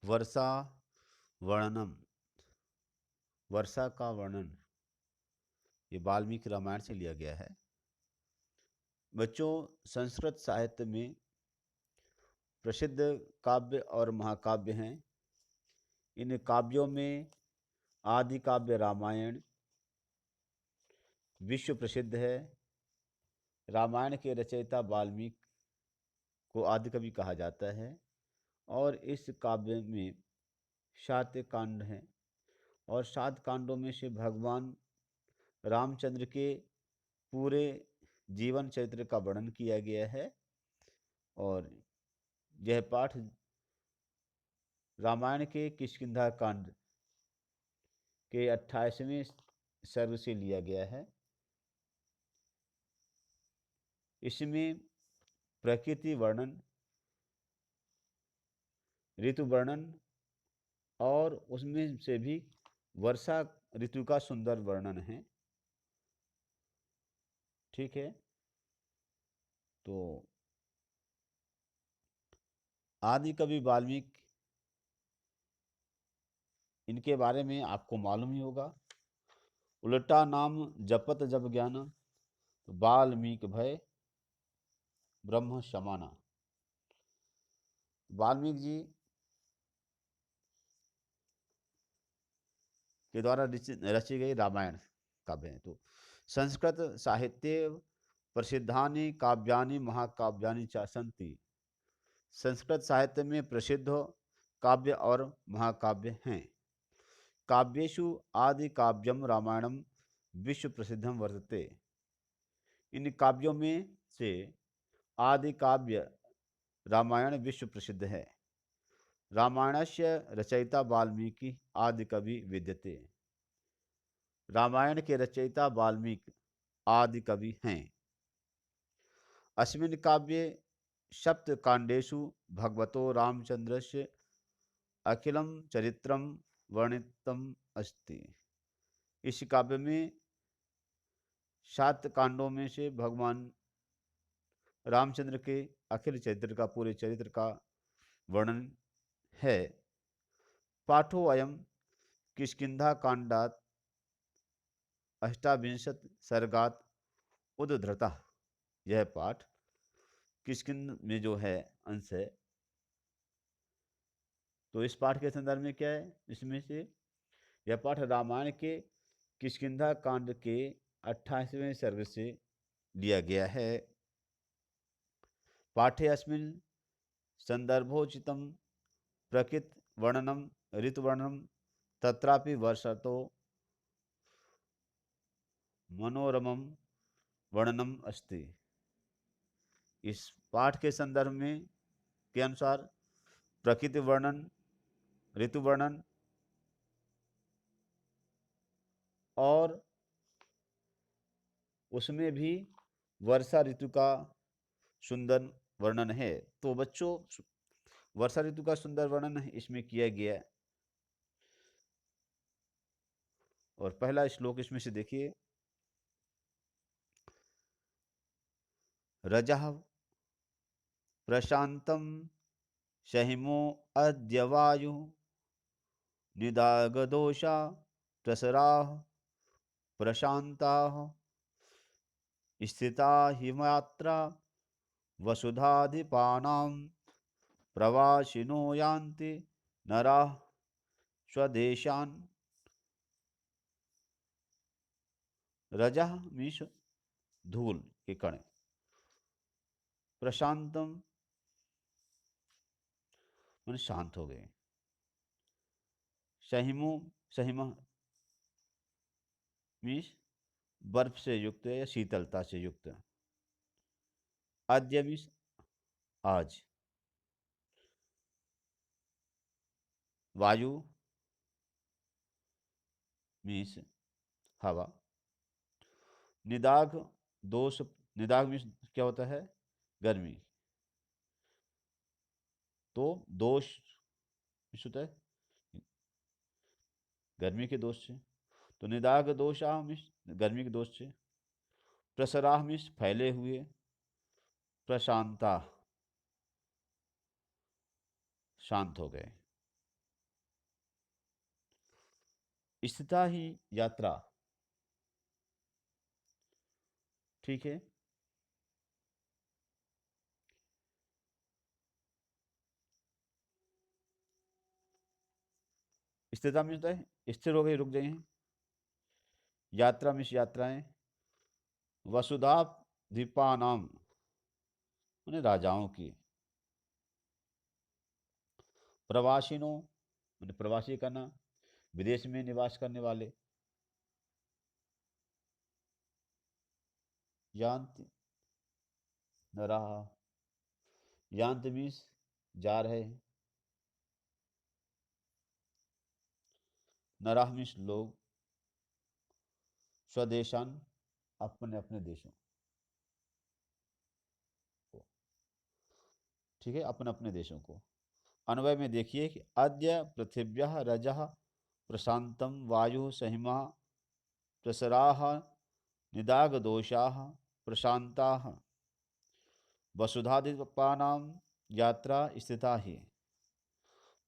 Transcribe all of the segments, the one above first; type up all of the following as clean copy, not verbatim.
वर्षा वर्णनम, वर्षा का वर्णन, ये वाल्मीकि रामायण से लिया गया है। बच्चों, संस्कृत साहित्य में प्रसिद्ध काव्य और महाकाव्य हैं। इन काव्यों में आदि काव्य रामायण विश्व प्रसिद्ध है। रामायण के रचयिता वाल्मीकि को आदि कवि कहा जाता है और इस काव्य में 7 कांड हैं और 7 कांडों में से भगवान रामचंद्र के पूरे जीवन चरित्र का वर्णन किया गया है। और यह पाठ रामायण के किष्किंधा कांड के 28वें सर्ग से लिया गया है। इसमें प्रकृति वर्णन, ऋतु वर्णन और उसमें से भी वर्षा ऋतु का सुंदर वर्णन है। ठीक है, तो आदि कवि वाल्मीकि, इनके बारे में आपको मालूम ही होगा। उल्टा नाम जपत जब ज्ञान, तो वाल्मीकि भय ब्रह्म समाना। वाल्मीकि जी के द्वारा रची गई रामायण काव्य है। तो संस्कृत साहित्य प्रसिद्धानि काव्यानि महाकाव्यानि च सन्ति। संस्कृत साहित्य में प्रसिद्ध काव्य और महाकाव्य हैं। काव्येषु आदि काव्यम रामायणम विश्व प्रसिद्धम वर्तते। इन काव्यों में से आदि काव्य रामायण विश्व प्रसिद्ध है। रामायणस्य रचयिता वाल्मीकि आदि कवि विद्यते। रामायण के रचयिता वाल्मीकि आदि कवि हैं। अस्मिन् काव्ये सप्तकाण्डेषु भगवतो रामचन्द्रस्य अखिलं चरित्रं वर्णितम् अस्ति। इस काव्य में 7 कांडों में से भगवान रामचंद्र के अखिल चरित्र का, पूरे चरित्र का वर्णन है। पाठो अयम किष्किंधा कांडात अष्टाविंशत सर्गात उद्धृता। यह पाठ किष्किंध में जो है अंश है। तो इस पाठ के संदर्भ में क्या है, इसमें से यह पाठ रामायण के किष्किंधा कांड के 28वें सर्ग से लिया गया है। पाठे अस्मिन् संदर्भोचितं प्रकृत वर्णनम ऋतुवर्णनम तत्रापि वर्षतो मनोरमम वर्णनम अस्ति। इस पाठ के संदर्भ में के अनुसार प्रकृति वर्णन, ऋतु वर्णन और उसमें भी वर्षा ऋतु का सुंदर वर्णन है। तो बच्चों, वर्षा ऋतु का सुंदर वर्णन इसमें किया गया है। और पहला श्लोक इसमें से देखिए। रजः प्रशांतम सहिमो अद्य वायु निदागदोषा प्रसराः प्रशांताः स्थिता हिमात्रा वसुधाधिपानां प्रवासिनो यान्ति नराः स्वदेशान्। रजः मीन्स धूल के कण, प्रशांतम मन शांत हो गए, सहिमो सहिम मीन्स बर्फ से युक्त या शीतलता से युक्त, आद्य मीन्स आज, वायु मीन्स हवा, निदाग दोष, निदाग मीन्स क्या होता है, गर्मी। तो दोष मीन्स होता है गर्मी के दोष से। तो निदाग दोषा मीन्स गर्मी के दोष से, प्रसराह मीन्स फैले हुए, प्रशांता शांत हो गए। स्थिता ही यात्रा। ठीक है। स्थिरता में होता है स्थिर हो गई, रुक गई हैं। यात्रा में यात्राएं। वसुधा द्वीपानाम, उन्हें राजाओं की। प्रवासिनों, उन्हें प्रवासी करना, विदेश में निवास करने वाले। यांत नराह, यांत मीन्स जा रहे हैं। नराह मीन्स लोग। स्वदेशान, अपने अपने देशों को। ठीक है, अपने अपने देशों को। अन्वय में देखिए कि अद्य पृथिव्यः रजः प्रशांतम वायु सहिमा प्रसराः निदागदोषाः प्रशांताः वसुधादिपानां यात्रा स्थिता ही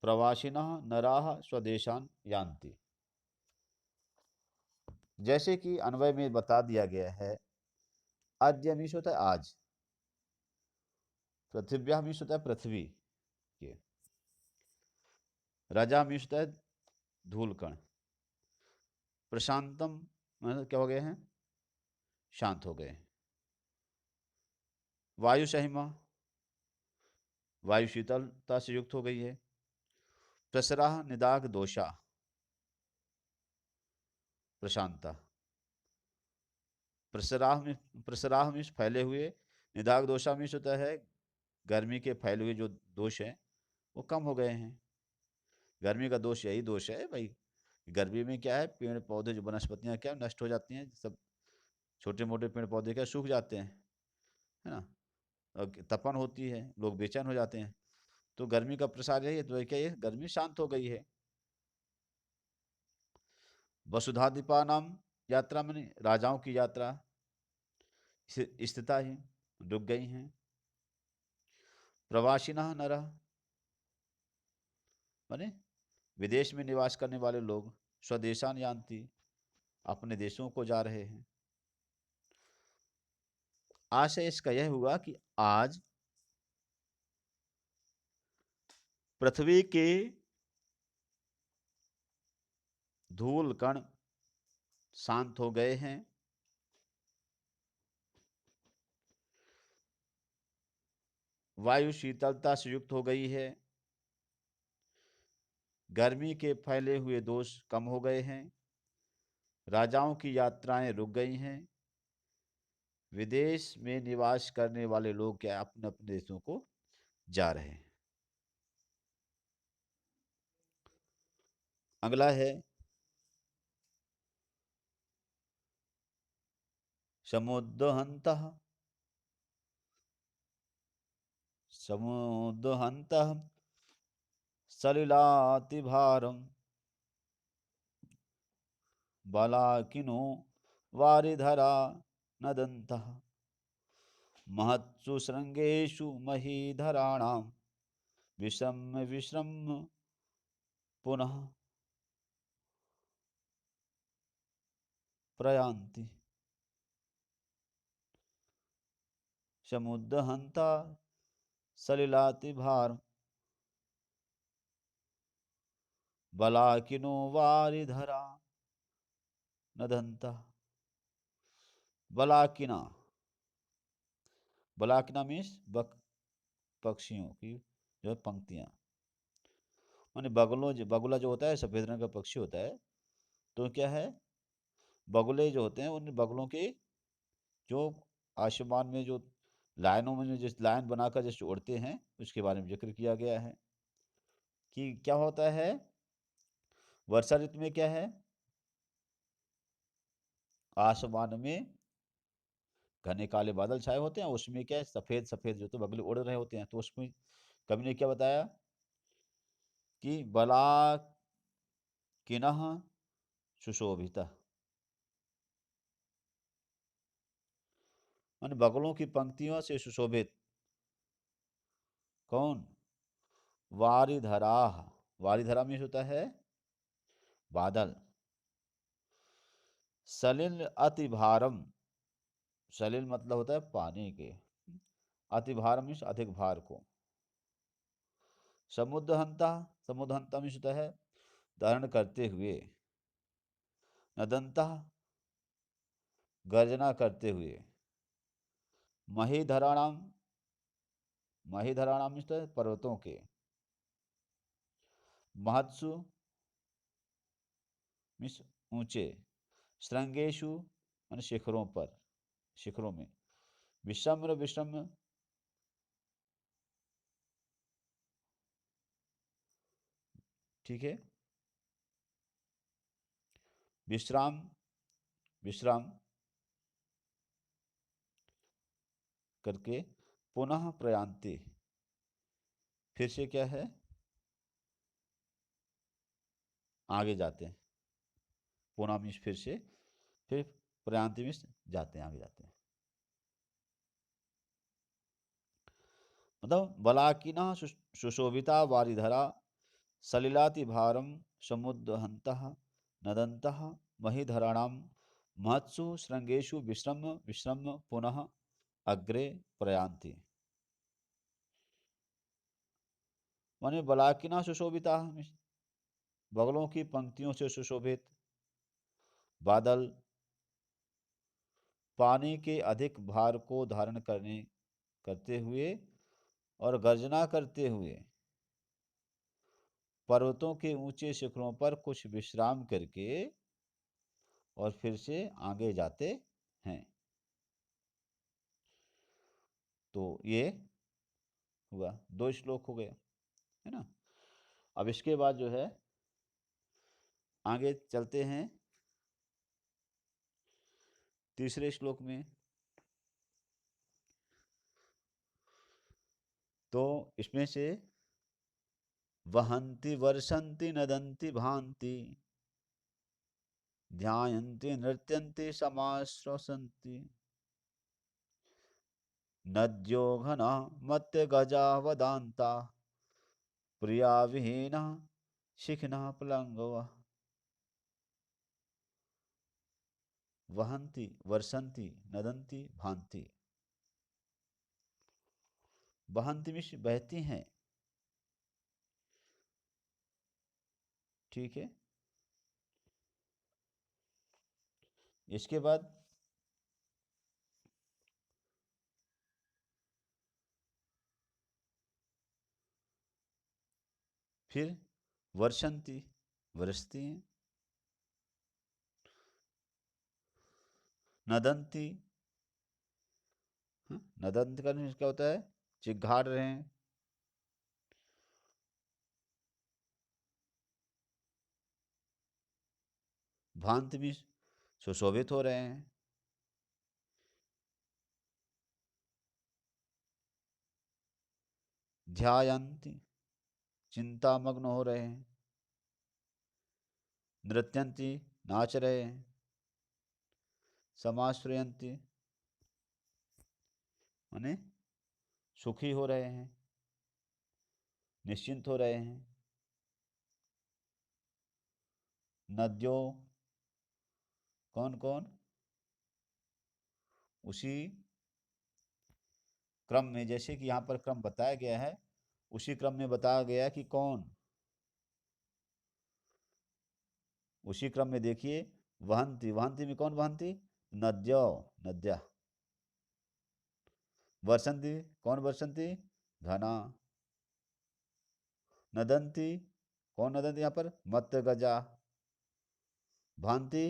प्रवासिनः नराः स्वदेशान यान्ति। जैसे कि अन्वय में बता दिया गया है, अद्य मीन्स होता है आज, पृथिव्या मीन्स होता है पृथ्वी के, रजा मीन्स होता है धूल कण, प्रशांतम मतलब क्या हो गए हैं, शांत हो गए। वायु सहिमा, वायु शीतलता से युक्त हो गई है। प्रसराह निदाग दोषा, प्रशांता। प्रसराह में, प्रसराह मीन्स फैले हुए, निदाग दोषा मीन्स होता है गर्मी के फैले हुए जो दोष हैं वो कम हो गए हैं। गर्मी का दोष यही दोष है भाई, गर्मी में क्या है, पेड़ पौधे जो वनस्पतियाँ क्या नष्ट हो जाती हैं, सब छोटे मोटे पेड़ पौधे क्या सूख जाते हैं, है ना। और तपन होती है, लोग बेचैन हो जाते हैं। तो गर्मी का प्रसार यही है, तो क्या ये गर्मी शांत हो गई है। वसुधादीपा नाम यात्रा मैंने राजाओं की यात्रा स्थिता ही रुक गई हैं। प्रवासिना नरः माने विदेश में निवास करने वाले लोग, स्वदेशान यान्ति अपने देशों को जा रहे हैं। आशय इसका यह हुआ कि आज पृथ्वी के धूल कण शांत हो गए हैं। वायु शीतलता से युक्त हो गई है। गर्मी के फैले हुए दोष कम हो गए हैं। राजाओं की यात्राएं रुक गई हैं। विदेश में निवास करने वाले लोग क्या अपने अपने देशों को जा रहे हैं। अगला है समुद्वहन्तः, समुद्वहन्तः सलिलातिभारम बालाकिनो वारिधरा नदन्तः महत्सु शृंगेषु महीधराणां विषम विश्रम पुनः प्रयान्ति। समुद्वहन्ता सलिलातिभार बलाकिनो वारिधरा नदन्तः। बलाकिना, बलाकिना मीन्स पक्षियों की जो है पंक्तियां, माने बगलों, जो बगुला जो होता है सफेद रंग का पक्षी होता है, तो क्या है, बगुले जो होते हैं उन बगलों के जो आसमान में जो लाइनों में जिस लाइन बनाकर जैसे उड़ते हैं, उसके बारे में जिक्र किया गया है कि क्या होता है, वर्षा ऋतु में क्या है, आसमान में घने काले बादल छाए होते हैं, उसमें क्या है सफेद सफेद जो तो बगले उड़ रहे होते हैं, तो उसमें कवि ने क्या बताया कि बला किनः सुशोभिता, मान बगलों की पंक्तियों से सुशोभित कौन, वारिधराह, वारिधरा में होता है बादल, सलिल अति भारम, सलिल मतलब होता है पानी के, अति भारम मीन्स अधिक भार को। समुद्रहंता, समुद्रहंता मीन्स होता है धारण करते हुए। नदंता, गर्जना करते हुए। महीधराणाम, महीधराणाम मीन्स पर्वतों के। महत्सु मीन्स ऊंचे। श्रृंगेशु मान शिखरों पर, शिखरों में। विषम्र, विषम्र ठीक है। विश्राम, विश्राम करके। पुनः प्रयांति, फिर से क्या है, आगे जाते हैं। पुनः मीन्स फिर से, फिर प्रयांति मीन्स जाते हैं, आगे जाते हैं। मतलब बलाकिना सुशोभिता वारिधरा सलिलाति भारम समुद्रहंतः नदन्तः महीधराणाम महत्सु श्रृंगेषु विश्रम विश्रम पुनः अग्रे प्रयांति। माने बलाकिना सुशोभिता, बगलों की पंक्तियों से सुशोभित। बादल, पानी के अधिक भार को धारण करने करते हुए और गर्जना करते हुए पर्वतों के ऊंचे शिखरों पर कुछ विश्राम करके और फिर से आगे जाते हैं। तो ये हुआ, दो श्लोक हो गए, है ना। अब इसके बाद जो है आगे चलते हैं तीसरे श्लोक में। तो इसमें से वहंती वर्षंती नदंती भांति ध्यायन्ति नृत्यन्ति समाश्वसन्ति नद्यो घना मत्य गजा वदान्ता प्रिया विहीना शिखिना पलंगवा। वहंती वर्षंती नदंती भांति। बहंती मीन्स बहती हैं, ठीक है। इसके बाद फिर वर्षंती, बरसती हैं। नदंती, नदंत का मीन्स क्या होता है, चिघाड़ रहे हैं। भांति मीन्स सुशोभित हो रहे हैं। ध्यायन्ति, चिंतामग्न हो रहे हैं। नृत्यंती, नाच रहे हैं। समाश्रयंती माने सुखी हो रहे हैं, निश्चिंत हो रहे हैं। नद्यों, कौन कौन, उसी क्रम में जैसे कि यहाँ पर क्रम बताया गया है, उसी क्रम में बताया गया कि कौन, उसी क्रम में देखिए। वहंती, वहंती में कौन वहंती, नद्यो, नद्या। वर्षंती, कौन वर्षंती, घना। नदंती, कौन नदंती यहाँ पर, मत गजा। भांति,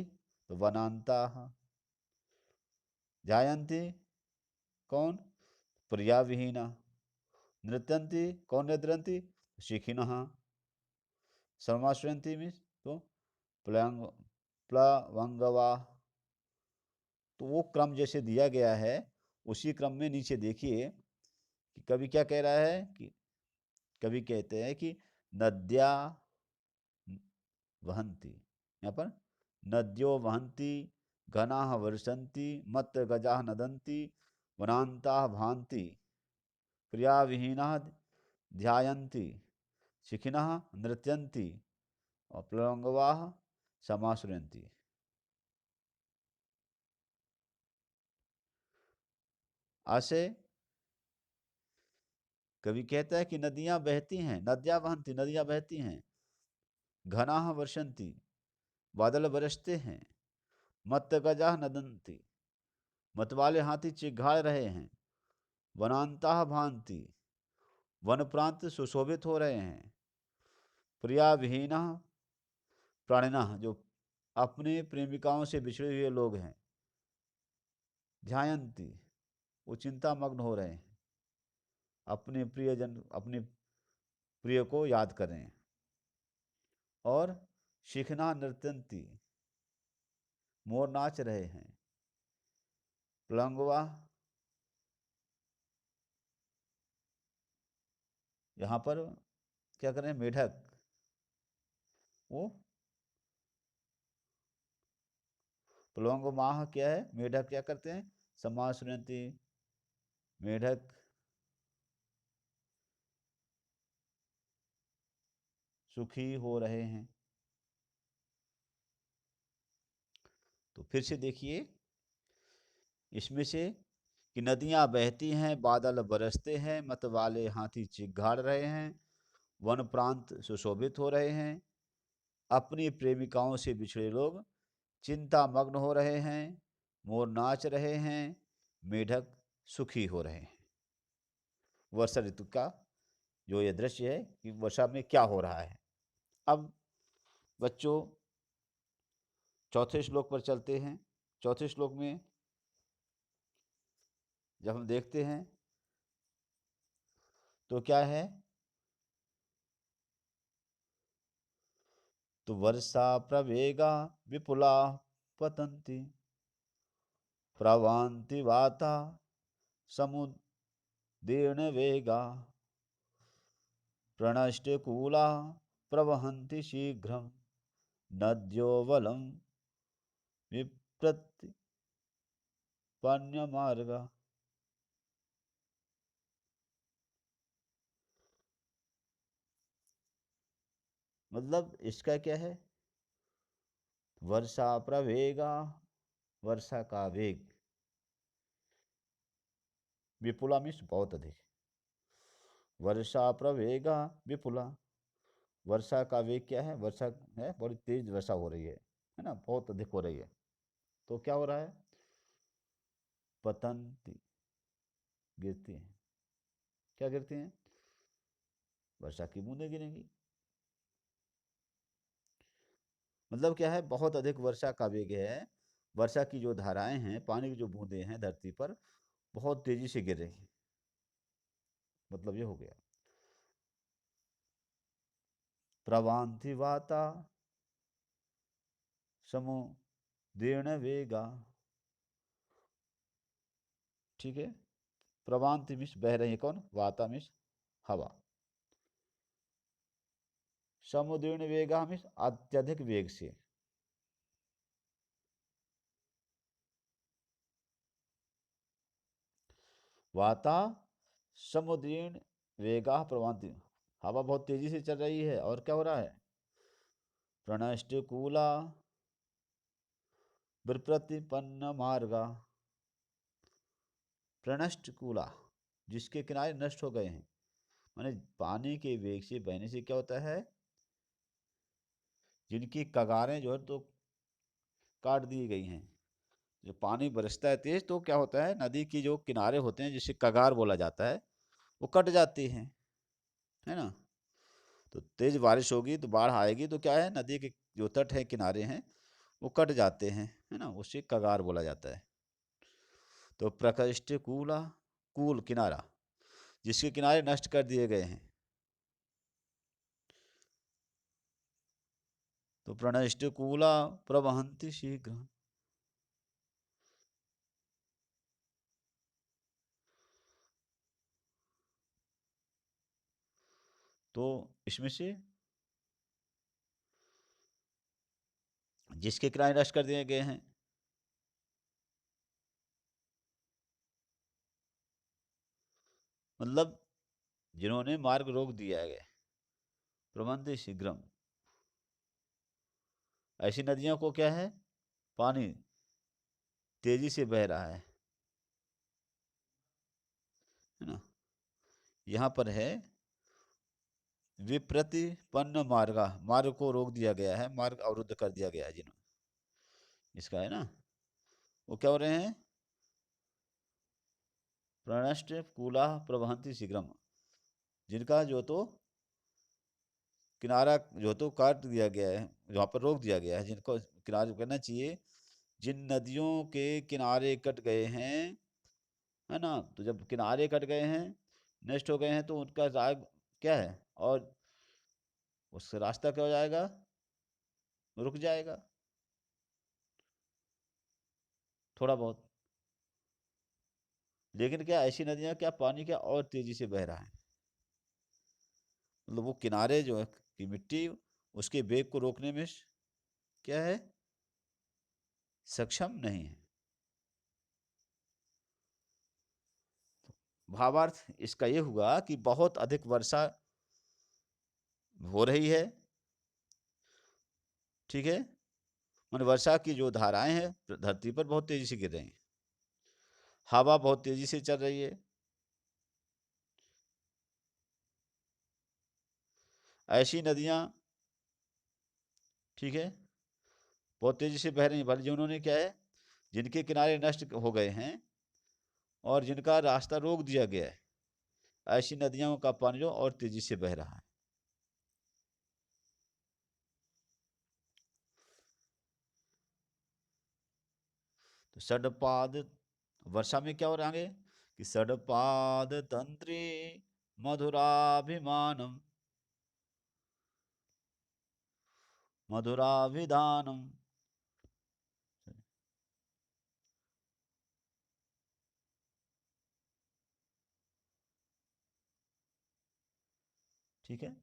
तो वनांता। ध्यायन्ति, कौन, प्रिया विहीना। नृत्यंती, कौन नृत्यंती, शिखिनः। समाश्रयंती मीन्स तो प्लवंग, प्लवंगवा। तो वो क्रम जैसे दिया गया है, उसी क्रम में नीचे देखिए कि कवि क्या कह रहा है, कि कवि कहते हैं कि नद्या वहंती, यहाँ पर नद्यो वहंती, घना वर्षंती, मत गजा नदंती, वनांता भांति, प्रिया विहीना ध्यायन्ति, शिखिनः नृत्यन्ति और प्लवंगवा समाश्रयन्ति। आशय कवि कहता है कि नदियां बहती हैं, नद्या वहंती, नदियां बहती हैं, घनाः वर्षन्ति, बादल बरसते हैं, मत्त गजाः नदन्ति, मतवाले हाथी चिघाड़ रहे हैं, वनांताः भांति, वन प्रांत सुशोभित हो रहे हैं, प्रिया विहीनः प्राणिनः, जो अपने प्रेमिकाओं से बिछड़े हुए लोग हैं, ध्यायन्ति, वो चिंता मग्न हो रहे हैं, अपने प्रियजन, अपने प्रिय को याद करें। और शिखना नृत्यंती, मोर नाच रहे हैं, प्लंगवा, यहाँ पर क्या करें, मेढक, वो प्लवंग माह क्या है, मेढक क्या करते हैं, समाज सुनती, मेढक सुखी हो रहे हैं। तो फिर से देखिए इसमें से कि नदियां बहती हैं, बादल बरसते हैं, मतवाले हाथी चिघाड़ रहे हैं, वन प्रांत सुशोभित हो रहे हैं, अपनी प्रेमिकाओं से बिछड़े लोग चिंता मग्न हो रहे हैं, मोर नाच रहे हैं, मेढक सुखी हो रहे हैं। वर्षा ऋतु का जो ये दृश्य है कि वर्षा में क्या हो रहा है। अब बच्चों चौथे श्लोक पर चलते हैं। चौथे श्लोक में जब हम देखते हैं तो क्या है, तो वर्षा प्रवेगा विपुला पतंती, प्रवान्ति वाता समुदीर्ण वेगा, प्रणष्टकूला प्रवहन्ति शीघ्रं, नद्यो वलं विप्रतिपन्नमार्गा। मतलब इसका क्या है, वर्षा प्रवेगा, वर्षा का वेग, विपुला मीन्स बहुत अधिक, वर्षा प्रवेगा विपुला, वर्षा का वेग क्या है, वर्षा है बड़ी तेज वर्षा हो रही है ना, बहुत अधिक हो रही है। तो क्या हो रहा है, पतंती, गिरती हैं, क्या गिरती हैं, वर्षा की बूंदें गिरेंगी। मतलब क्या है, बहुत अधिक वर्षा का वेग है, वर्षा की जो धाराएं हैं, पानी की जो बूंदें हैं धरती पर बहुत तेजी से गिर रही हैं। मतलब ये हो गया, प्रवान्ति वाता समुदीर्ण वेगा, ठीक है। प्रवान्ति मिस बह रही है, कौन, वाता मिस हवा, समुदीर्ण वेगा मिस अत्यधिक वेग से, वाता समुद्रीण वेगा प्रवान्ति, हवा बहुत तेजी से चल रही है, और क्या हो रहा है, प्रणष्टकूला विप्रतिपन्न मार्गा, प्रणष्टकूला, जिसके किनारे नष्ट हो गए हैं। माने पानी के वेग से बहने से क्या होता है, जिनकी कगारें जो है तो काट दी गई हैं। जो पानी बरसता है तेज तो क्या होता है, नदी की जो किनारे होते हैं जिसे कगार बोला जाता है वो कट जाती हैं, है ना। तो तेज बारिश होगी तो बाढ़ आएगी तो क्या है, नदी के जो तट है, किनारे हैं, वो कट जाते हैं, है ना, उसे कगार बोला जाता है। तो प्रकृष्ट कूला, कूल किनारा, जिसके किनारे नष्ट कर दिए गए हैं। तो प्रणष्ट कूला प्रवहंती शीघ्र, तो इसमें से जिसके किनारे नष्ट कर दिए गए हैं, मतलब जिन्होंने मार्ग रोक दिया है, प्रबंध शीघ्रम, ऐसी नदियों को क्या है, पानी तेजी से बह रहा है, है ना। यहाँ पर है विप्रतिपन्न मार्ग, मार्ग को रोक दिया गया है, मार्ग अवरुद्ध कर दिया गया है जिन्होंने, इसका है ना। वो क्या हो रहे हैं, प्रणष्ट कूला प्रवहंति शीघ्रम, जिनका जो तो किनारा जो तो काट दिया गया है, वहाँ पर रोक दिया गया है, जिनको किनारे करना चाहिए, जिन नदियों के किनारे कट गए हैं, है ना, तो जब किनारे कट गए हैं, नष्ट हो गए हैं, तो उनका राग क्या है, और उसका रास्ता क्या हो जाएगा, रुक जाएगा थोड़ा बहुत। लेकिन क्या ऐसी नदियाँ, क्या पानी क्या और तेजी से बह रहा है, मतलब वो किनारे जो है की मिट्टी, उसके वेग को रोकने में क्या है, सक्षम नहीं है। भावार्थ इसका ये हुआ कि बहुत अधिक वर्षा हो रही है, ठीक है, मतलब वर्षा की जो धाराएं हैं धरती पर बहुत तेजी से गिर रही हैं, हवा बहुत तेजी से चल रही है, ऐसी नदियां, ठीक है, बहुत तेजी से बह रही हैं, भले जो उन्होंने क्या है, जिनके किनारे नष्ट हो गए हैं और जिनका रास्ता रोक दिया गया है, ऐसी नदियों का पानी जो और तेजी से बह रहा है। तो षडपाद, वर्षा में क्या हो रहा है कि षडपाद तंत्री मधुराभिमानम, मधुराभिधानम, ठीक है।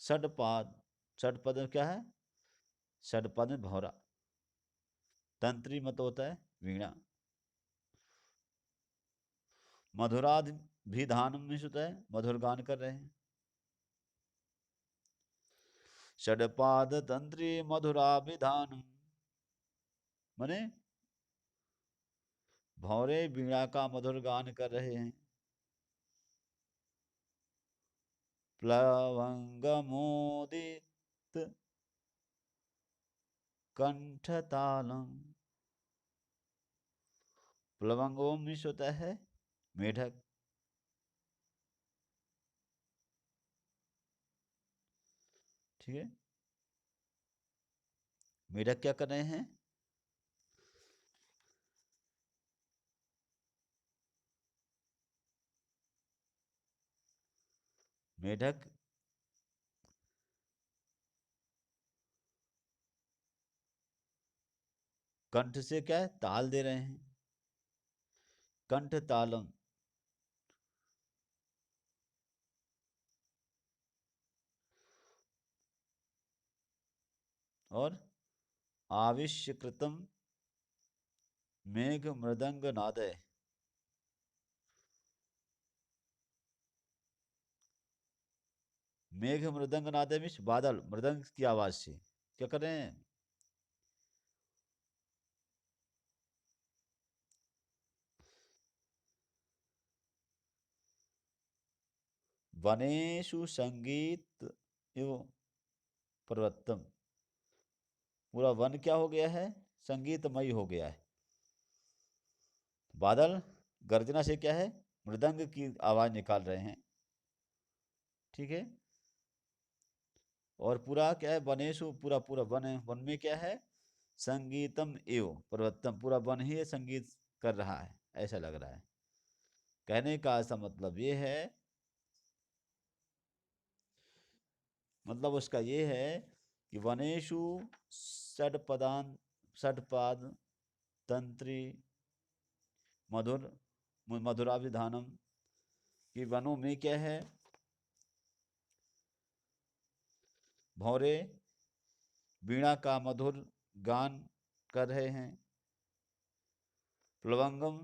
षडपाद, षडपद क्या है, षडपद में भौरा, तंत्री मत होता है वीणा, मधुराध भी धान में होता है, मधुर गान कर रहे हैं। षडपाद तंत्री मधुराभिधान, माने भौरे वीणा का मधुर गान कर रहे हैं। प्लवंगमोदित कंठतालम, प्लवंगों में होता है मेढक, ठीक है, मेढक क्या कर रहे हैं, मेढक कंठ से क्या है, ताल दे रहे हैं, कंठ तालम, और आविष्यकृतम मेघ मृदंग नादय, मेघ मृदंग नादय में बादल मृदंग की आवाज से क्या कर रहे हैं, वनेषु संगीत एवं पर्वतम, पूरा वन क्या हो गया है, संगीतमय हो गया है। बादल गर्जना से क्या है, मृदंग की आवाज निकाल रहे हैं, ठीक है, और पूरा क्या है, वनेषु पूरा पूरा वन है, वन में क्या है, संगीतम एव पर्वतम, पूरा वन ही संगीत कर रहा है, ऐसा लग रहा है। कहने का ऐसा मतलब ये है, मतलब उसका ये है कि वनेषु षडपदान, षडपाद तंत्री मधुर, मधुराभिधानम, कि वनों में क्या है, भौरे वीणा का मधुर गान कर रहे हैं, प्लवंगम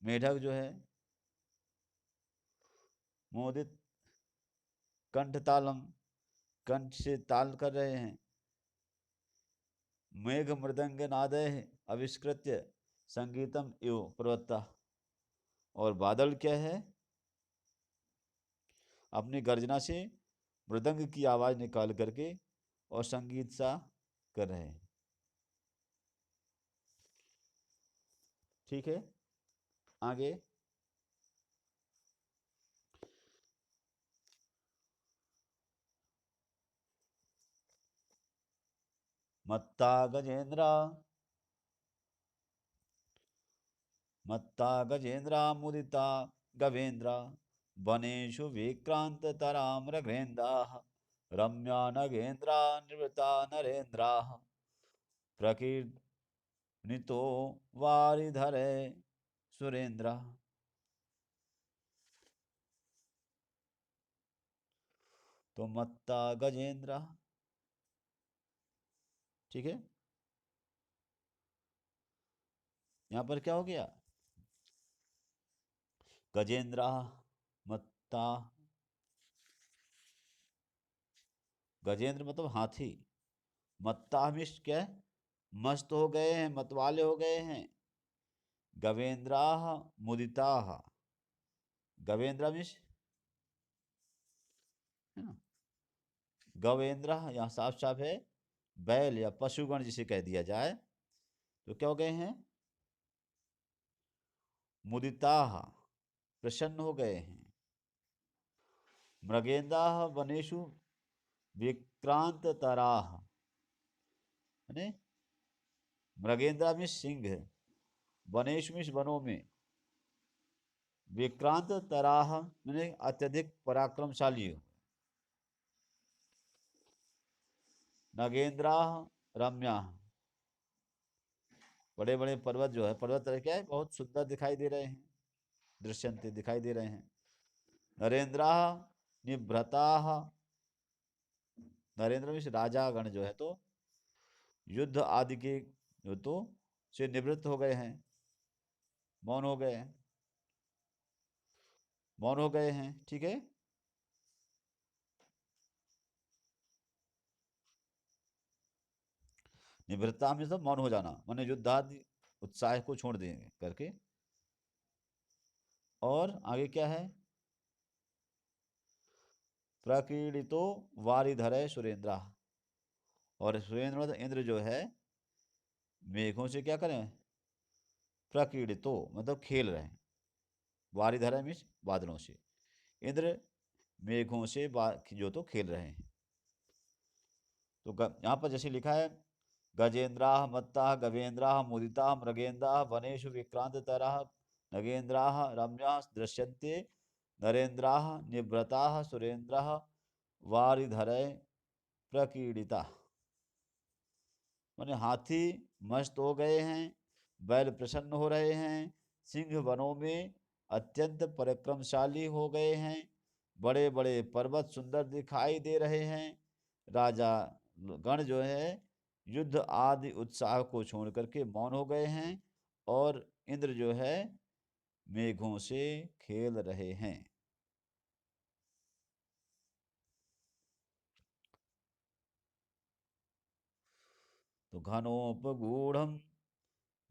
मेढक जो है, मोदित कंठ तालम, कंठ से ताल कर रहे हैं, मेघ मृदंग नादय आविष्कृत्य, संगीतम इव प्रवत्ता। और बादल क्या है? अपनी गर्जना से मृदंग की आवाज निकाल करके और संगीत सा कर रहे हैं। ठीक है, आगे। मत्ता गजेंद्रा, मत्ता गजेंद्रा मुदिता गवेंद्रा, वनेषु विक्रांत तराम्रघ्रेन्दाः, रम्या नगेन्द्रा निवृता नरेन्द्राः, प्रकीर्णितो वारिधरे सुरेंद्र। तो मत्ता गजेंद्र, ठीक है। यहाँ पर क्या हो गया? गजेंद्र, मत्ता, गजेंद्र मतलब हाथी, मत्ता मिश क्या है? मस्त हो गए हैं, मतवाले हो गए हैं। गवेंद्राः मुदिताः, गवेंद्र मिश है ना। गवेंद्र यहाँ साफ साफ है बैल या पशुगण जिसे कह दिया जाए, तो क्या हो गए हैं? मुदिताः, प्रसन्न हो गए हैं। मृगेंदाः वनेषु विक्रांत तराह, है। मृगेंद्र में सिंह है, वनेषु में वनों में, विक्रांत तराह मैंने अत्यधिक पराक्रमशाली हो। नगेंद्रा रम्या, बड़े बड़े पर्वत जो है, पर्वत क्या है, बहुत सुंदर दिखाई दे रहे हैं, दृश्यंते दिखाई दे रहे हैं। नरेंद्रा निभ्रता, नरेंद्र में राजा गण जो है तो युद्ध आदि के जो तो से निवृत्त हो गए हैं, मौन हो गए हैं, मौन हो गए हैं। ठीक है, निवृत्ता में सब मौन हो जाना, माने युद्ध आदि उत्साह को छोड़ देंगे करके। और आगे क्या है? प्रकीर्णितो वारिधरे सुरेंद्र, और सुरेंद्र मतलब इंद्र जो है मेघों से क्या करें? प्रकीर्णितो मतलब खेल रहे हैं, वारिधरे मीन्स बादलों से, इंद्र मेघों से जो तो खेल रहे हैं। तो यहाँ पर जैसे लिखा है, गजेन्द्रा मत्ता गवेन्द्रा मुदिता मृगेन्द्रा वनेषु विक्रांत तरह, नगेन्द्रा रम्या दृश्यन्ते, नरेन्द्रा निव्रता सुरेन्द्र, वारिधरे प्रकीर्णिता। माने हाथी मस्त हो गए हैं, बैल प्रसन्न हो रहे हैं, सिंह वनों में अत्यंत पराक्रमशाली हो गए हैं, बड़े बड़े पर्वत सुंदर दिखाई दे रहे हैं, राजा गण जो है युद्ध आदि उत्साह को छोड़ करके मौन हो गए हैं, और इंद्र जो है मेघों से खेल रहे हैं। तो घनोपगूढ़म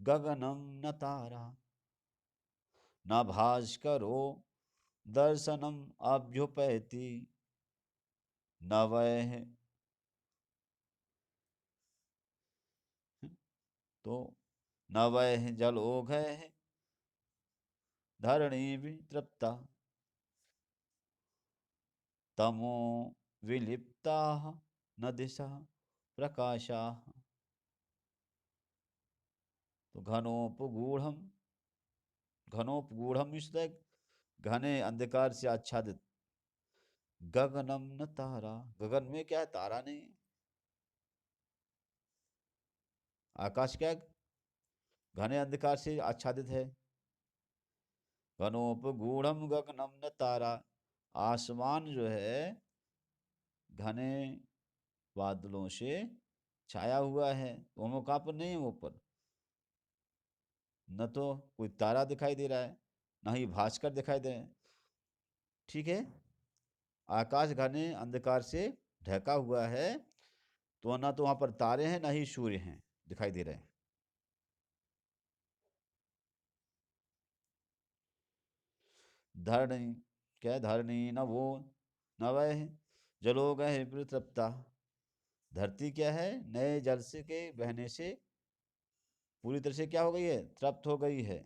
गगनम न तारा, न भास्करो दर्शनम अभ्युपैति, न वह, तो न वह जलोघ धरणी वितृप्ता, तमो विलिप्ता न दिशा प्रकाशा। तो घनोपगूढ़म, घनोपगूढ़म इसलिए घने अंधकार से आच्छादित, गगनम न तारा, गगन में क्या है? तारा नहीं है। आकाश क्या है? घने अंधकार से आच्छादित है। घनोपगूढ़म गगनम न तारा, आसमान जो है घने बादलों से छाया हुआ है, वो हमें कहाँ पर नहीं है ऊपर, न तो कोई तारा दिखाई दे रहा है, ना ही भास्कर दिखाई दे रहे हैं। ठीक है, आकाश घने अंधकार से ढका हुआ है, तो ना तो वहां पर तारे हैं ना ही सूर्य हैं दिखाई दे रहे हैं। धरणी, क्या है? धरणी नवो नवह जलो गए तृप्ता। धरती क्या है? नए जल से के बहने से पूरी तरह से क्या हो गई है? तृप्त हो गई है।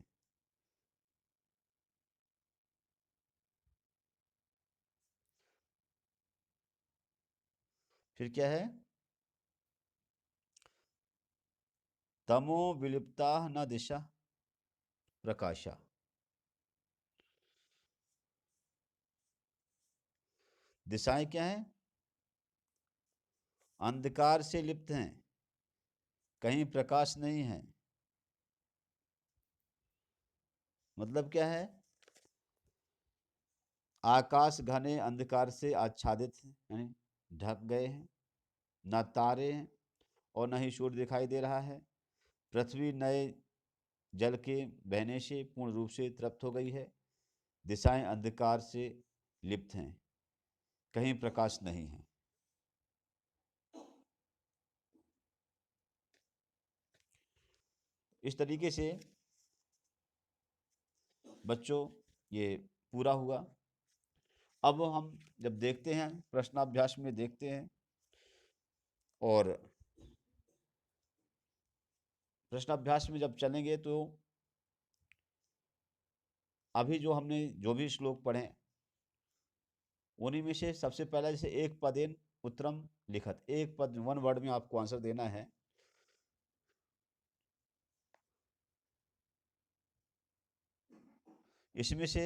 फिर क्या है? तमो विलिप्ता न दिशा प्रकाशा। दिशाएं क्या है? अंधकार से लिप्त हैं, कहीं प्रकाश नहीं है। मतलब क्या है? आकाश घने अंधकार से आच्छादित है, यानी ढक गए हैं। न तारे हैं और न ही सूर्य दिखाई दे रहा है। पृथ्वी नए जल के बहने से पूर्ण रूप से तृप्त हो गई है। दिशाएं अंधकार से लिप्त हैं, कहीं प्रकाश नहीं है। इस तरीके से बच्चों ये पूरा हुआ। अब हम जब देखते हैं प्रश्नाभ्यास में देखते हैं, और प्रश्नाभ्यास में जब चलेंगे तो अभी जो हमने जो भी श्लोक पढ़े उन्हीं में से सबसे पहला जैसे एक पदेन उत्तरम लिखत, एक पद वन वर्ड में आपको आंसर देना है। इसमें से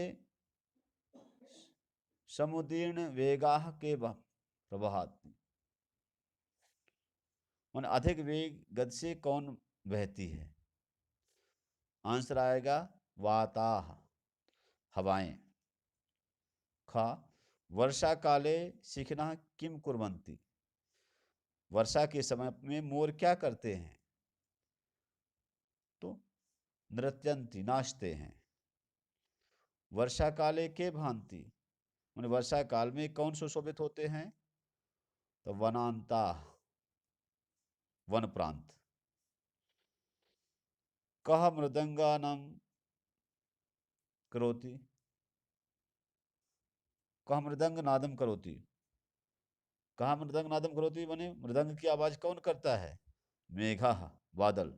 समुदीर्ण वेगाह के प्रवाहात, मान अधिक वेग गति से कौन बहती है? आंसर आएगा वाताह, हवाएं। खा वर्षा काले शिखना किम कुर्वन्ति, वर्षा के समय में मोर क्या करते हैं? तो नृत्यंती, नाचते हैं। वर्षा काले के भांति, मैंने वर्षा काल में कौन सुशोभित होते हैं? तो वनांता, वन प्रांत। कह मृदंगानम करोति, कह मृदंग नादम करोति। कहा मृदंग नादम करोति बने मृदंग की आवाज कौन करता है? मेघा, बादल।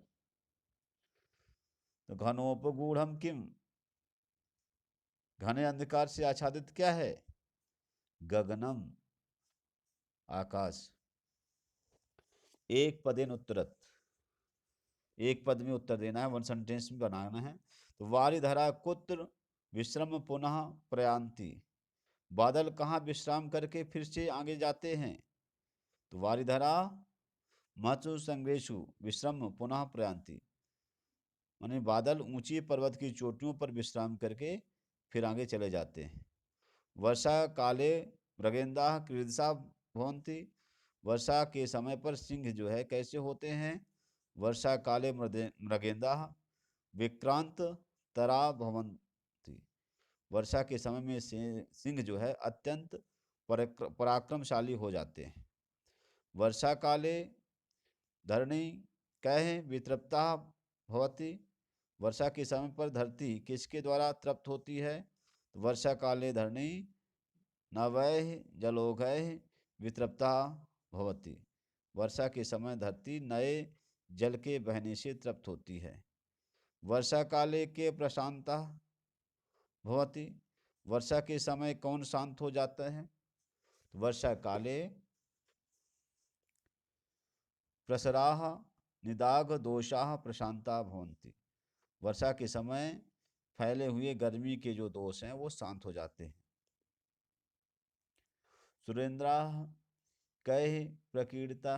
तो घनोपगूढ़ किम, घने अंधकार से आच्छादित क्या है? गगनम, आकाश। एक पदेन उत्तरत, एक पद में उत्तर देना है, वन सेंटेंस में बनाना है। तो वारिधरा कुत्र विश्रम पुनः प्रयांति, बादल कहाँ विश्राम करके फिर से आगे जाते हैं? तो वारिधरा मचु संग्रेशु विश्रम पुनः प्रयांति, माने बादल ऊंची पर्वत की चोटियों पर विश्राम करके फिर आगे चले जाते हैं। वर्षा काले मृगेंदा क्रीडसा भवंती, वर्षा के समय पर सिंह जो है कैसे होते हैं? वर्षा काले मृगेंदा विक्रांत तरा भवंती, वर्षा के समय में सिंह जो है अत्यंत पराक्रमशाली हो जाते हैं। वर्षा काले धरणी कह वितृप्ता भवती, वर्षा के समय पर धरती किसके द्वारा तृप्त होती है? तो वर्षा काले धरणी नवैः जलोघैः वितृप्ता भवती, वर्षा के समय धरती नए जल के बहने से तृप्त होती है। वर्षा काले के प्रशांता भवती, वर्षा के समय कौन शांत हो जाता है? तो वर्षा काले प्रसराह निदाघ दोषाः प्रशांता भवन्ति, वर्षा के समय फैले हुए गर्मी के जो दोष हैं वो शांत हो जाते हैं। सुरेंद्रा कह प्रकीर्ता,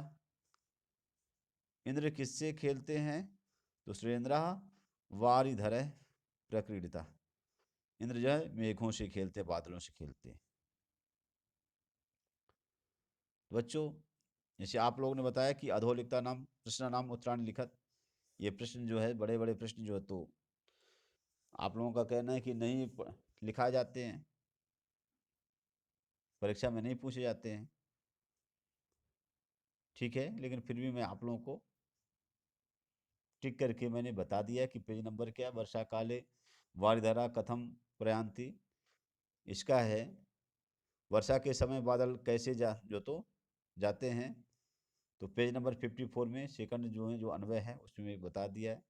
इंद्र किससे खेलते हैं? तो सुरेंद्रा वारिधर प्रकीर्ता, इंद्र जो है मेघों से खेलते, बादलों से खेलते हैं। बच्चों जैसे आप लोगों ने बताया कि अधोलिखता नाम प्रश्न नाम उत्तरायण लिखत, ये प्रश्न जो है बड़े बड़े प्रश्न जो है तो आप लोगों का कहना है कि नहीं लिखा जाते हैं, परीक्षा में नहीं पूछे जाते हैं। ठीक है, लेकिन फिर भी मैं आप लोगों को टिक करके मैंने बता दिया कि पेज नंबर क्या, वर्षा काले वारिधरा कथम प्रयांति, इसका है वर्षा के समय बादल कैसे जो तो जाते हैं। तो पेज नंबर 54 में सेकंड जो है जो अन्वय है उसमें बता दिया है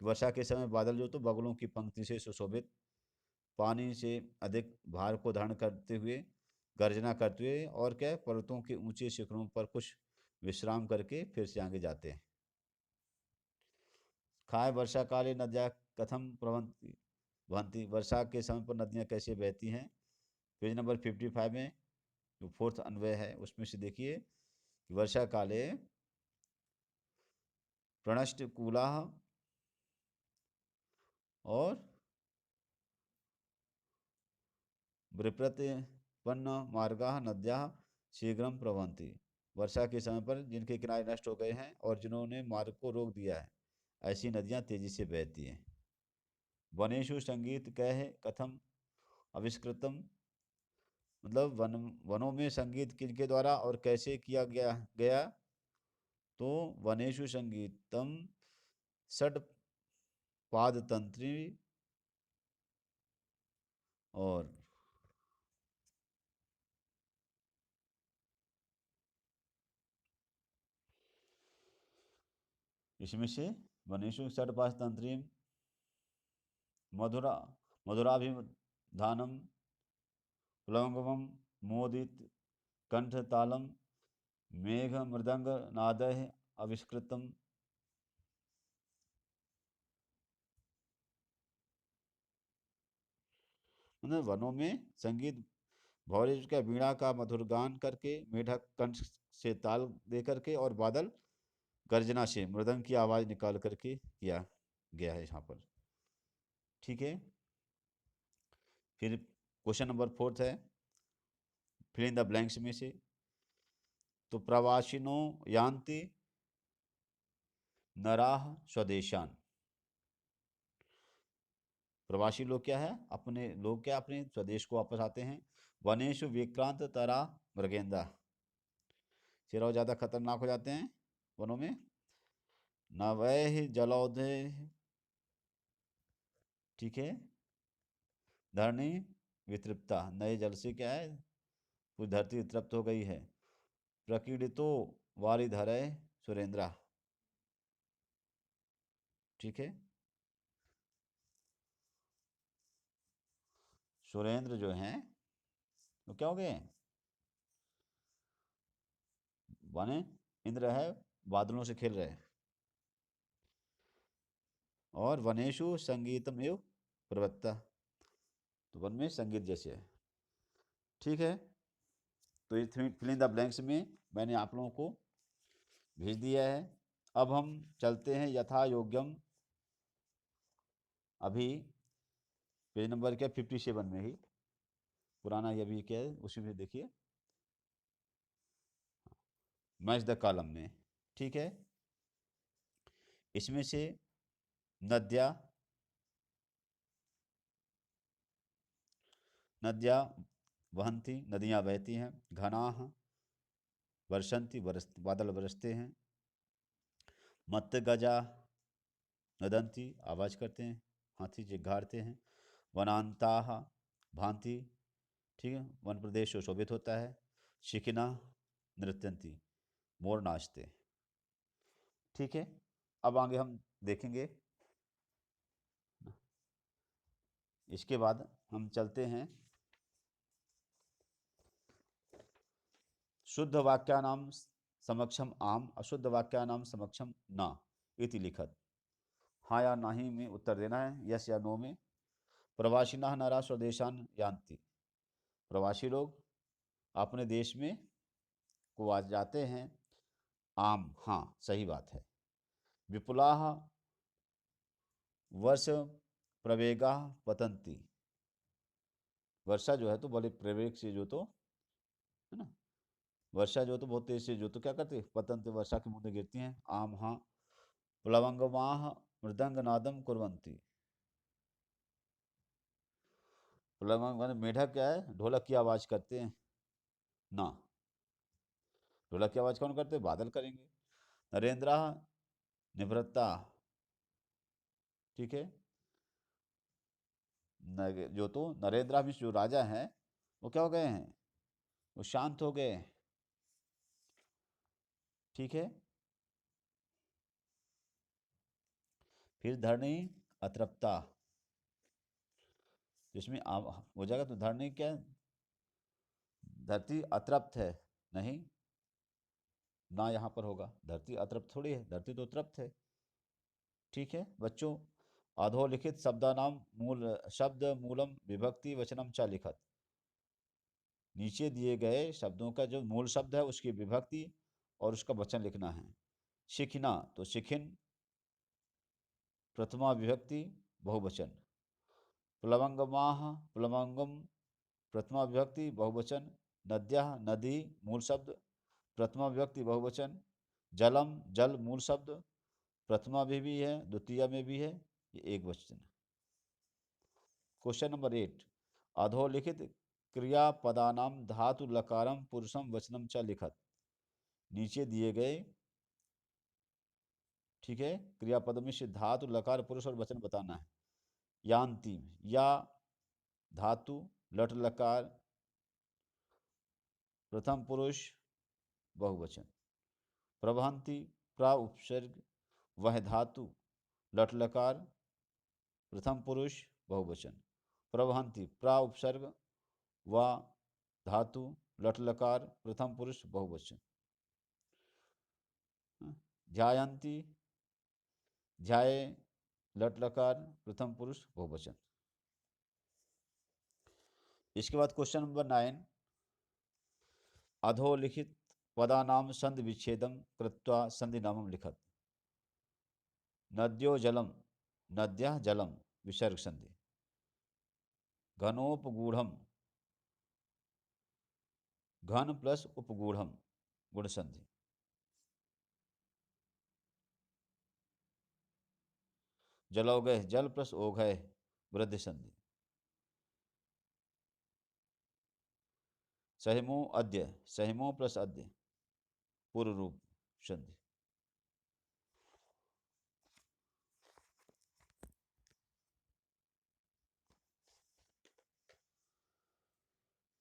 कि वर्षा के समय बादल जो तो बगुलों की पंक्ति से सुशोभित पानी से अधिक भार को धारण करते हुए गर्जना करते हुए और क्या पर्वतों के ऊंचे शिखरों पर कुछ विश्राम करके फिर से आगे जाते हैं। खाए वर्षा काले नद्या कथम प्रवहंती वहंती, वर्षा के समय पर नदियाँ कैसे बहती हैं। पेज नंबर 55 में जो फोर्थ अन्वय है उसमें से देखिए कि वर्षा काले प्रणष्ट कूला और विप्रतिपन्न मार्गाः नद्याः शीघ्रम प्रवहन्ति, वर्षा के समय पर जिनके किनारे नष्ट हो गए हैं और जिन्होंने मार्ग को रोक दिया है ऐसी नदियाँ तेजी से बहती हैं। वनेषु संगीत कह कथम आविष्कृतम, मतलब वनों में संगीत किनके द्वारा और कैसे किया गया। तो वनेषु संगीतम षड पादतंत्री और इसमें से वनेषु षड पादतंत्री मधुरा मधुराभिधानम प्लवंगमं मोदित कंठतालम मेघ मृदंग नादः आविष्कृतम। मतलब वनों में संगीत भौरिज का वीणा का मधुर गान करके मेढक कंठ से ताल दे करके और बादल गर्जना से मृदंग की आवाज निकाल करके किया गया है यहाँ पर। ठीक है, फिर क्वेश्चन नंबर फोर्थ है फिल इन द ब्लैंक्स में से। तो प्रवासिनो यान्ति नराह स्वदेशान, प्रवासी लोग क्या है अपने लोग क्या अपने स्वदेश को वापस आते हैं। वनेषु विक्रांत तरा मृगेंदा, शेर और ज़्यादा खतरनाक हो जाते हैं वनों में। नवैः जलौधे, ठीक है, धरणी वितृप्ता, नए जल से क्या है पूरी धरती तृप्त हो गई है। प्रकीर्णितो वारिधरय सुरेंद्रा, ठीक है, सुरेंद्र जो हैं वो क्या हो गए माने इंद्र है बादलों से खेल रहे हैं। और वनेषु संगीतम एव प्रवत्ता, तो वन में संगीत जैसे है। ठीक है, तो ये फिल इन द ब्लैंक्स में मैंने आप लोगों को भेज दिया है। अब हम चलते हैं यथा योग्यम, अभी पेज नंबर क्या 57 में ही, पुराना ये भी क्या है उसी में देखिए मैच द कॉलम में। ठीक है, इसमें से नद्या नद्या वहंती, नदियाँ बहती हैं। घनाः वर्षंती, बादल बरसते हैं। मत गजा नदंती, आवाज़ करते हैं, हाथी चिघाड़ते हैं। वनांताः भांति, ठीक है, वन प्रदेश सुशोभित होता है। शिखिना नृत्यंती, मोर नाचते हैं। ठीक है, अब आगे हम देखेंगे। इसके बाद हम चलते हैं शुद्ध वाक्यानां समक्षम आम, अशुद्ध वाक्यानां समक्षम ना इति लिखत। हाँ या नहीं में उत्तर देना है, यस या नो में। प्रवासिनः नरा स्वदेशान यान्ति, प्रवासी लोग अपने देश में को आ जाते हैं। आम, हाँ सही बात है। विपुलाः वर्ष प्रवेगा पतंती, वर्षा जो है तो बड़े प्रवेग से जो तो है ना, वर्षा जो तो बहुत तेज से जो तो क्या करती है पतंत, वर्षा की बूंदें गिरती हैं। आम, हाँ। प्लवंगमाः मृदंग नादम कुर्वन्ति, प्लवंग माने मेढक क्या है ढोलक की आवाज करते हैं ना, ढोलक की आवाज कौन करते हैं बादल करेंगे। नरेंद्र निवृत्ता, ठीक है, जो तो नरेंद्र मिश्र जो राजा हैं वो क्या हो गए हैं, वो शांत हो गए। ठीक है। फिर धरणी अतृप्ता, जिसमें हो जाएगा तो धरणी क्या है? धरती अतृप्त है, नहीं ना, यहाँ पर होगा। धरती अतृप्त थोड़ी है, धरती तो तृप्त है। ठीक है बच्चों। अधोलिखित शब्दानाम मूल शब्द मूलम विभक्ति वचनम च लिखत। नीचे दिए गए शब्दों का जो मूल शब्द है उसकी विभक्ति और उसका वचन लिखना है। शिखिना तो शिखिन प्रथमा विभक्ति बहुवचन। प्लवंगमाह प्लवंगम प्रथमा विभक्ति बहुवचन। नद्यः नदी मूल शब्द प्रथमा विभक्ति बहुवचन। जलम जल मूल शब्द प्रथमा में भी है द्वितीय में भी है, ये एक वचन। क्वेश्चन नंबर 8, अधोलिखित क्रियापदानाम धातु लकारम पुरुषम वचनम च लिखत। नीचे दिए गए, ठीक है, क्रियापद में से धातु लकार पुरुष और वचन बताना है। यान्ति या धातु लट लकार प्रथम पुरुष बहुवचन। प्रभंति प्रा उपसर्ग वह धातु लट लकार प्रथम पुरुष बहुवचन। प्रभंति प्रा उपसर्ग व धातु लट लकार प्रथम पुरुष बहुवचन। ध्यायन्ति ध्याये लट लकार प्रथम पुरुष बहुवचन। इसके बाद क्वेश्चन नंबर 9, अधोलिखित पदानाम संधि विच्छेदम कृत्वा संधि नामम लिखत। नद्यो जलम नद्यः जलम विसर्ग संधि। घनोपगूढ़म घन प्लस उपगूढ़म गुण संधि। जलौगह जल प्लस ओघय वृद्धि संधि। सहिमो अद्य सहिमो प्लस अद्य पूर्व रूप संधि।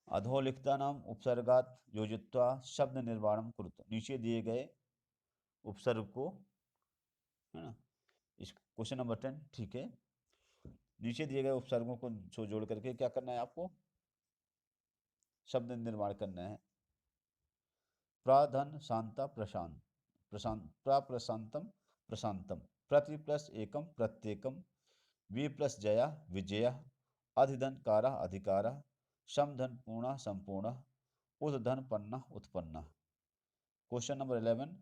अधोलिखिता नाम उपसर्गात योजित्वा शब्द निर्माणम कुरुत। नीचे दिए गए उपसर्ग को, है ना, इस क्वेश्चन नंबर 10, ठीक है, नीचे दिए गए उपसर्गों को जोड़ करके क्या करना है आपको, शब्द निर्माण करना है। प्राधन शांता प्रशांत प्रशांत प्रशांतम प्रशांतम। प्रति प्लस एकम प्रत्येकम। वि प्लस जया विजय। अधिधन कारा अधिकारा। समधन पूर्णा संपूर्ण। उद्धन पन्ना उत्पन्न। क्वेश्चन नंबर 11,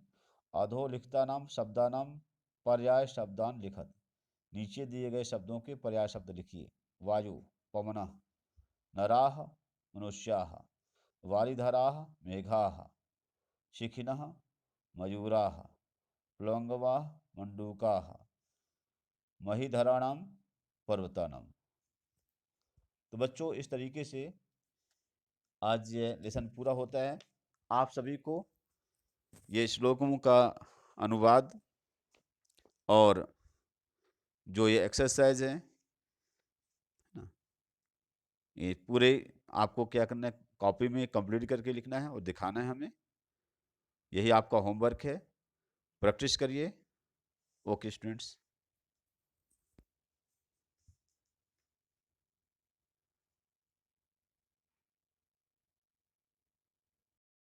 अधोलिखिता नाम शब्दानाम पर्याय शब्दान लिखत। नीचे दिए गए शब्दों के पर्याय शब्द लिखिए। वायु पवना। नराः मनुष्याः। वारिधराः मेघाः। शिखिनः मयूराः। प्लवंगवाः मंडूकाः। महीधराणाम पर्वतानाम। तो बच्चों इस तरीके से आज ये लेसन पूरा होता है। आप सभी को ये श्लोकों का अनुवाद और जो ये एक्सरसाइज है ना, ये पूरे आपको क्या करना है, कॉपी में कंप्लीट करके लिखना है और दिखाना है हमें। यही आपका होमवर्क है, प्रैक्टिस करिए। Okay students.